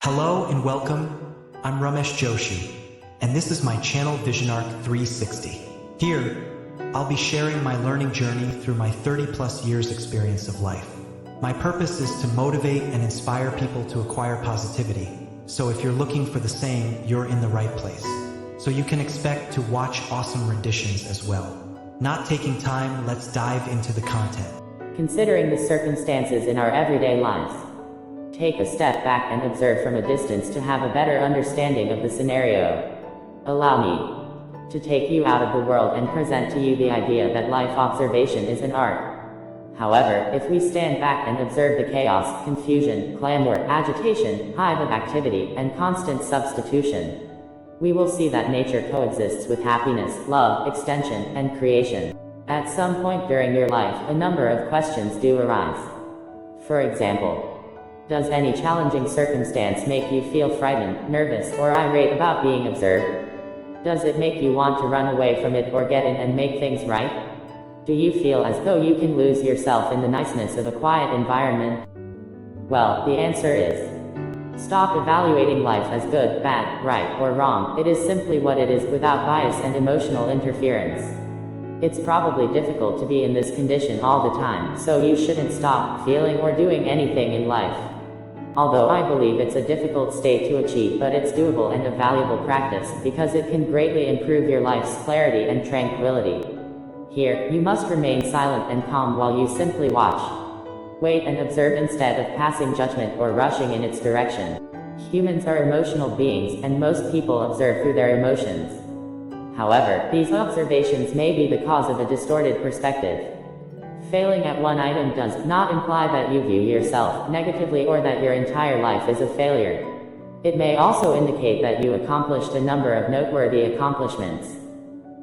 Hello and welcome, I'm Ramesh Joshi, and this is my channel VisionArc 360. Here, I'll be sharing my learning journey through my 30+ years experience of life. My purpose is to motivate and inspire people to acquire positivity, so if you're looking for the same, you're in the right place. So you can expect to watch awesome renditions as well. Not taking time, let's dive into the content. Considering the circumstances in our everyday lives, take a step back and observe from a distance to have a better understanding of the scenario. Allow me to take you out of the world and present to you the idea that life observation is an art. However, if we stand back and observe the chaos, confusion, clamor, agitation, hive of activity, and constant substitution, we will see that nature coexists with happiness, love, extension, and creation. At some point during your life, a number of questions do arise. For example, does any challenging circumstance make you feel frightened, nervous, or irate about being observed? Does it make you want to run away from it or get in and make things right? Do you feel as though you can lose yourself in the niceness of a quiet environment? Well, the answer is, stop evaluating life as good, bad, right, or wrong. It is simply what it is without bias and emotional interference. It's probably difficult to be in this condition all the time, so you shouldn't stop feeling or doing anything in life. Although I believe it's a difficult state to achieve, but it's doable and a valuable practice, because it can greatly improve your life's clarity and tranquility. Here, you must remain silent and calm while you simply watch. Wait and observe instead of passing judgment or rushing in its direction. Humans are emotional beings, and most people observe through their emotions. However, these observations may be the cause of a distorted perspective. Failing at one item does not imply that you view yourself negatively or that your entire life is a failure. It may also indicate that you accomplished a number of noteworthy accomplishments,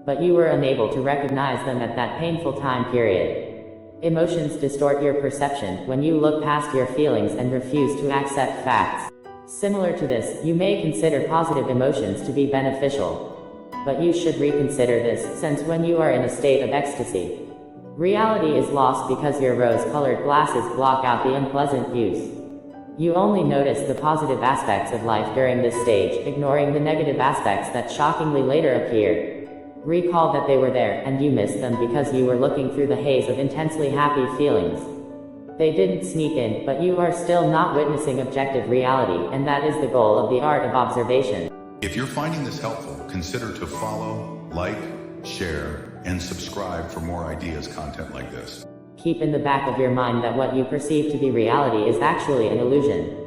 but you were unable to recognize them at that painful time period. Emotions distort your perception when you look past your feelings and refuse to accept facts. Similar to this, you may consider positive emotions to be beneficial, but you should reconsider this, since when you are in a state of ecstasy, reality is lost because your rose-colored glasses block out the unpleasant views. You only notice the positive aspects of life during this stage, ignoring the negative aspects that shockingly later appear. Recall that they were there, and you missed them because you were looking through the haze of intensely happy feelings. They didn't sneak in, but you are still not witnessing objective reality, and that is the goal of the art of observation. If you're finding this helpful, consider to follow, like, share, and subscribe for more ideas content like this. Keep in the back of your mind that what you perceive to be reality is actually an illusion.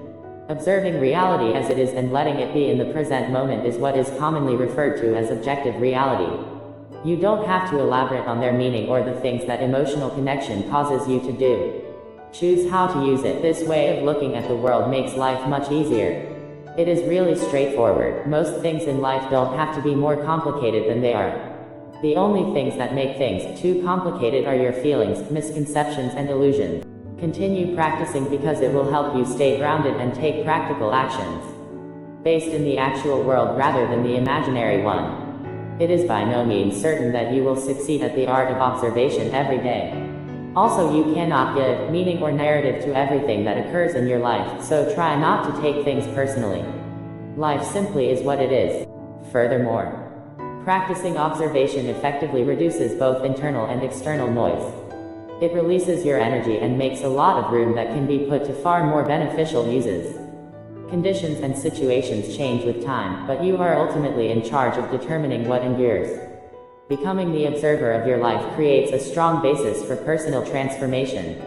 Observing reality as it is and letting it be in the present moment is what is commonly referred to as objective reality. You don't have to elaborate on their meaning or the things that emotional connection causes you to do. Choose how to use it. This way of looking at the world makes life much easier. It is really straightforward. Most things in life don't have to be more complicated than they are. The only things that make things too complicated are your feelings, misconceptions, and illusions. Continue practicing because it will help you stay grounded and take practical actions based in the actual world rather than the imaginary one. It is by no means certain that you will succeed at the art of observation every day. Also, you cannot give meaning or narrative to everything that occurs in your life, so try not to take things personally. Life simply is what it is. Furthermore, practicing observation effectively reduces both internal and external noise. It releases your energy and makes a lot of room that can be put to far more beneficial uses. Conditions and situations change with time, but you are ultimately in charge of determining what endures. Becoming the observer of your life creates a strong basis for personal transformation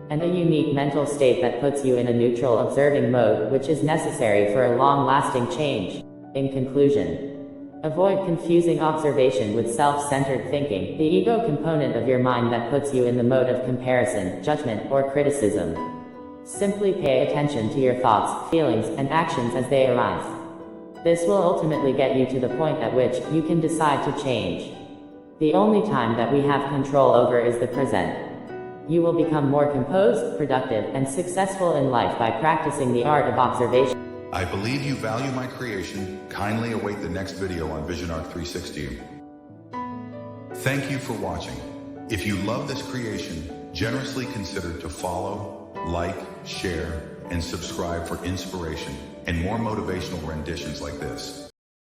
and a unique mental state that puts you in a neutral observing mode, which is necessary for a long-lasting change. In conclusion, avoid confusing observation with self-centered thinking, the ego component of your mind that puts you in the mode of comparison, judgment, or criticism. Simply pay attention to your thoughts, feelings, and actions as they arise. This will ultimately get you to the point at which you can decide to change. The only time that we have control over is the present. You will become more composed, productive, and successful in life by practicing the art of observation. I believe you value my creation. Kindly await the next video on VisionArc 360. Thank you for watching. If you love this creation, generously consider to follow, like, share, and subscribe for inspiration and more motivational renditions like this.